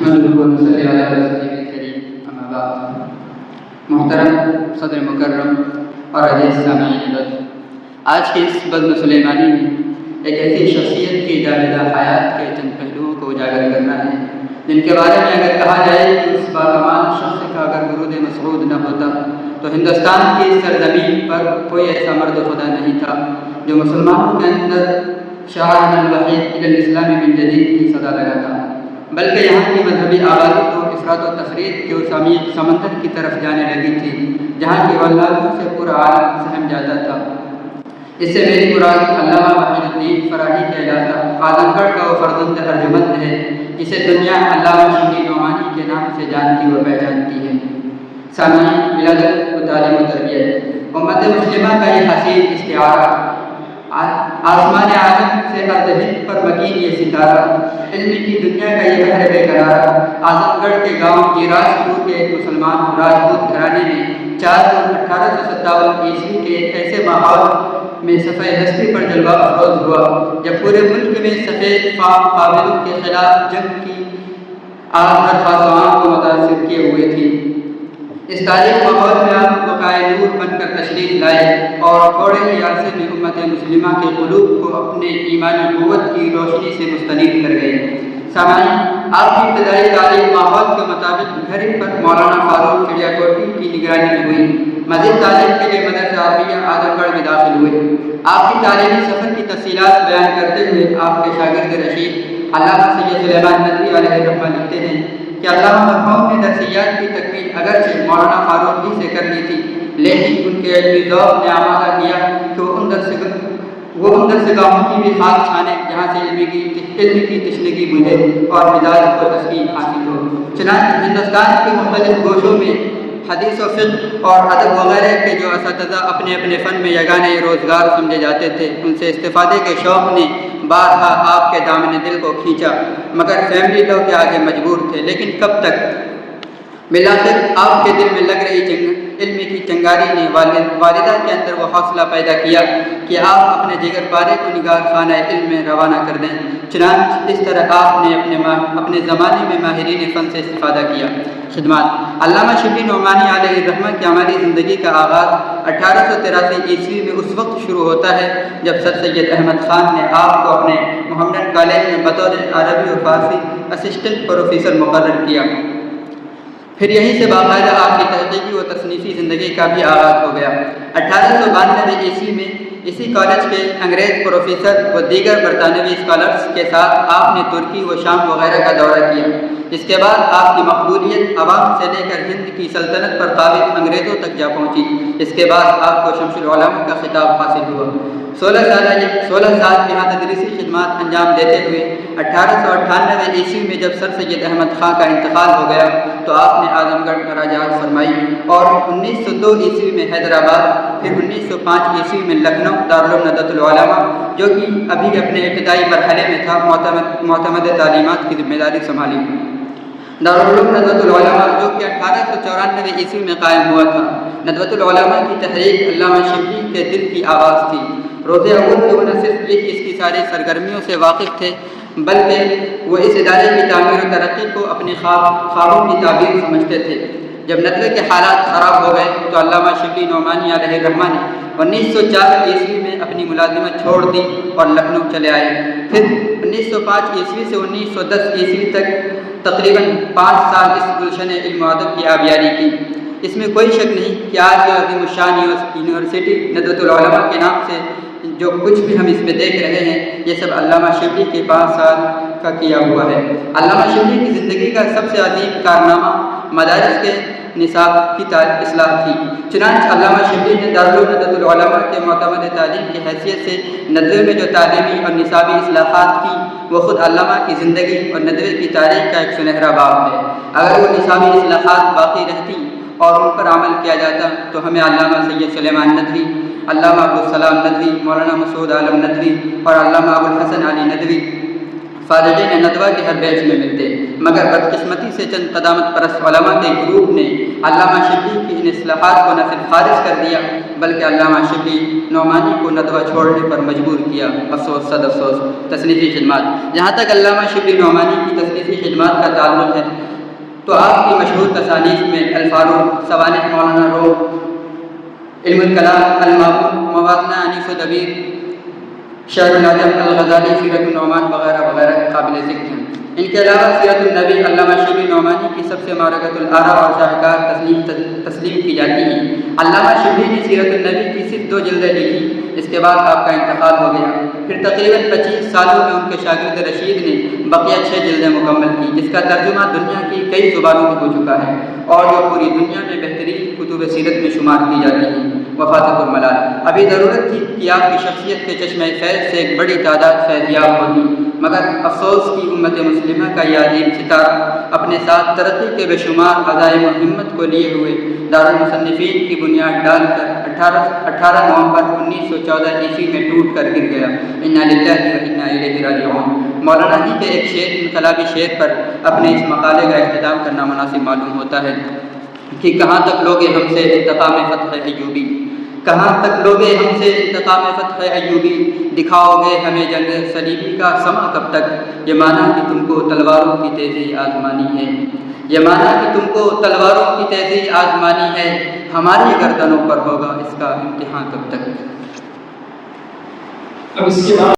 نحمده ونصلي على رسوله الكريم اما بعد محترم صدر مکرم اور عزیز سامعین لطف، آج کے اس بزم سلیمانی میں ایک ایسی شخصیت کی جاویدہ حیات کے چند پہلوؤں کو اجاگر کرنا ہے جن کے بارے میں اگر کہا جائے کہ اس باکمال شخص کا اگر ورود مسعود نہ ہوتا تو ہندوستان کی سرزمین پر کوئی ایسا مرد خدا نہیں تھا جو مسلمانوں کے اندر شعار الوحید الی الاسلام من جدید کی صدا لگاتا، بلکہ یہاں کی مذہبی آبادی تو افراط و تفرید کے اس عمیق سمندر کی طرف جانے لگی تھی جہاں کی ولادوں سے پورا عالم سہم جاتا تھا۔ اس سے میری مراد علامہ وحید الدین فراہی کا علاقہ اعظم گڑھ کا وہ فرزند ارجمند ہے جسے دنیا علامہ شبلی نعمانی کے نام سے جانتی و پہچانتی ہے۔ سامعین، ولادت و تعلیم و تربیت امت مسلمہ کا یہ حسین استعارہ، آسمان عالم سے ارض ہند پر مکین یہ ستارہ، علم کی دنیا کا یہ بحر بے قرار، اعظم گڑھ کے گاؤں جیراجپور کے ایک مسلمان راجپوت گھرانے میں 4 جون 1857 عیسوی کے ایک ایسے ماحول میں صفحہ ہستی پر جلوہ افروز ہوا جب پورے ملک میں سفید فام قابلوں کے خلاف جنگ کی آگ خاصوان کو متاثر کیے ہوئے تھی۔ اس تاریخ ماحول میں آپ بقائے نور بن کر تشریف لائے اور تھوڑے ہی عرصے میں امت مسلمہ کے قلوب کو اپنے ایمانی قوت کی روشنی سے مستنیر کر گئے۔ سامعین، آپ کی ابتدائی تعلیم ماحول کے مطابق گھر پر مولانا فاروق چڑیا کوٹی کی نگرانی میں ہوئی۔ مزید تعلیم کے لیے مدرسہ عربیہ اعظم گڑھ میں داخل ہوئے۔ آپ کی تعلیمی سفر کی تفصیلات بیان کرتے ہوئے آپ کے شاگرد رشید علامہ سید سلیمان ندوی علیہ الرحمہ لکھتے ہیں کہ علامہ مرحوم نے درسیات کی تکمیل اگرچہ مولانا فاروق ہی سے کر لی تھی، لیکن ان کے علمی ذوق نے آمادہ کیا کہ وہ ان درسگاہوں کی بھی خاک چھانے جہاں سے علم کی تشنگی بجھے اور مزاج کو تسکین حاصل ہو۔ چنانچہ ہندوستان کے مختلف گوشوں میں حدیث و فقہ اور ادب وغیرہ کے جو اساتذہ اپنے اپنے فن میں یگانہ روزگار سمجھے جاتے تھے، ان سے استفادے کے شوق نے بارہا آپ کے دامن دل کو کھینچا، مگر فیملی لو کے آگے مجبور تھے۔ لیکن کب تک؟ بالآخر آپ کے دل میں لگ رہی علم کی چنگاری نے والدہ کے اندر وہ حوصلہ پیدا کیا کہ آپ اپنے جگر پارے کو نگار خانہ علم میں روانہ کر دیں۔ چنانچہ اس طرح آپ نے اپنے زمانے میں ماہرین فن سے استفادہ کیا۔ خدمات علامہ شبلی نعمانی علیہ الرحمہ کی عملی زندگی کا آغاز 1883 عیسوی میں اس وقت شروع ہوتا ہے جب سر سید احمد خان نے آپ کو اپنے محمدن کالج میں بطور عربی و فارسی اسسٹنٹ پروفیسر مقرر کیا۔ پھر یہیں سے باقاعدہ آپ کی تحقیقی و تصنیفی زندگی کا بھی آغاز ہو گیا۔ 1892 عیسوی میں اسی کالج کے انگریز پروفیسر و دیگر برطانوی اسکالرس کے ساتھ آپ نے ترکی و شام وغیرہ کا دورہ کیا۔ اس کے بعد آپ کی مقبولیت عوام سے لے کر ہند کی سلطنت پر قابض انگریزوں تک جا پہنچی۔ اس کے بعد آپ کو شمس العلماء کا خطاب حاصل ہوا۔ 16 سال یہاں تدریسی خدمات انجام دیتے ہوئے 1898 عیسوی میں جب سر سید احمد خان کا انتقال ہو گیا تو آپ نے اعظم گڑھ مراجعات فرمائی اور 1902 عیسوی میں حیدرآباد، پھر 1905 عیسوی میں لکھنؤ دارالعلوم ندوۃ العلماء جو کہ ابھی اپنے ابتدائی مرحلے میں تھا معتمد تعلیمات کی ذمہ داری سنبھالی۔ دارالعلوم ندوۃ العلماء جو کہ 1894 عیسوی میں قائم ہوا تھا۔ ندوۃ العلماء کی تحریک علامہ شبلی کے دل کی آواز تھی۔ روز اول سے وہ نہ صرف یہ کہ اس کی ساری سرگرمیوں سے واقف تھے بلکہ وہ اس ادارے کی تعمیر و ترقی کو اپنے خوابوں کی تعبیر سمجھتے تھے۔ جب ندوے کے حالات خراب ہو گئے تو علامہ شبلی نعمانی علیہ الرحمہ نے 1904 عیسوی میں اپنی ملازمت چھوڑ دی اور لکھنؤ چلے آئے۔ پھر 1905 عیسوی سے 1910 عیسوی تک تقریباً 5 سال اس گلشن علم و ادب کی آبیاری کی۔ اس میں کوئی شک نہیں کہ آج جو عظیم الشان یونیورسٹی ندوۃ العلماء کے نام سے جو کچھ بھی ہم اس میں دیکھ رہے ہیں یہ سب علامہ شبلی کے 5 سال کا کیا ہوا ہے۔ علامہ شبلی کی زندگی کا سب سے عظیم کارنامہ مدارس کے نصاب کی اصلاح تھی۔ چنانچہ علامہ شبلی نے دارالعلوم ندوۃ العلماء کے معتمد تعلیم کی حیثیت سے ندوے میں جو تعلیمی اور نصابی اصلاحات کی وہ خود علامہ کی زندگی اور ندوے کی تاریخ کا ایک سنہرا باب ہے۔ اگر وہ نصابی اصلاحات باقی رہتی اور ان پر عمل کیا جاتا تو ہمیں علامہ سید سلیمان ندوی، علامہ ابوالسلام ندوی، مولانا مسعود عالم ندوی اور علامہ ابوالحسن علی ندوی فارغین ندوہ کے ہر بیچ میں ملتے، مگر بدقسمتی سے چند قدامت پرست علماء کے گروپ نے علامہ شبلی کی ان اصلاحات کو نہ صرف خارج کر دیا بلکہ علامہ شبلی نعمانی کو ندوہ چھوڑنے پر مجبور کیا۔ افسوس صد افسوس۔ تصنیفی خدمات۔ جہاں تک علامہ شبلی نعمانی کی تصنیفی خدمات کا تعلق ہے تو آپ کی مشہور تصانیف میں الفاروق، سوانح مولانا روح، علم الکلام، المعقول، موازنہ انیس و دبیر، شعر العجم، الغزالی، سیرت النعمان وغیرہ وغیرہ قابل ذکر ہیں۔ ان کے علاوہ سیرت النبی علامہ شبلی نعمانی کی سب سے معرکۃ الآراء اور شاہکار تسلیم کی جاتی ہے۔ علامہ شبلی نے سیرت النبی کی صرف 2 جلدیں لکھی، اس کے بعد آپ کا انتقال ہو گیا۔ پھر تقریباً 25 سالوں میں ان کے شاگرد رشید نے بقیہ 6 جلدیں مکمل کی، جس کا ترجمہ دنیا کی کئی زبانوں میں ہو چکا ہے اور جو پوری دنیا میں بہترین کتب سیرت میں شمار کی جاتی ہیں۔ وفات الملال۔ ابھی ضرورت تھی کہ آپ کی شخصیت کے چشمہ فیض سے ایک بڑی تعداد فیضیاب ہوتی، مگر افسوس کی امت مسلمہ کا یہ عظیم ستارہ اپنے ساتھ ترقی کے بے شمار عزائم و ہمت کو لیے ہوئے دارالمصنفین کی بنیاد ڈال کر 18 نومبر 1914 عیسوی میں ٹوٹ کر گر گیا۔ انا للہ و انا الیہ راجعون۔ مولانا ہی کے ایک شعر، انقلابی شعر پر اپنے اس مقالے کا اختتام کرنا مناسب معلوم ہوتا ہے کہ کہاں تک لوگے ہم سے انتقام فتح ایوبی، کہاں تک لوگے ہم سے انتقام فتح ایوبی، دکھاؤ گے ہمیں جنگ صلیبی کا سما کب تک، یہ مانا کہ تم کو تلواروں کی تیزی آزمانی ہے، یہ مانا کہ تم کو تلواروں کی تیزی آزمانی ہے، ہماری گردنوں پر ہوگا اس کا امتحان کب تک۔ اب اس کے بعد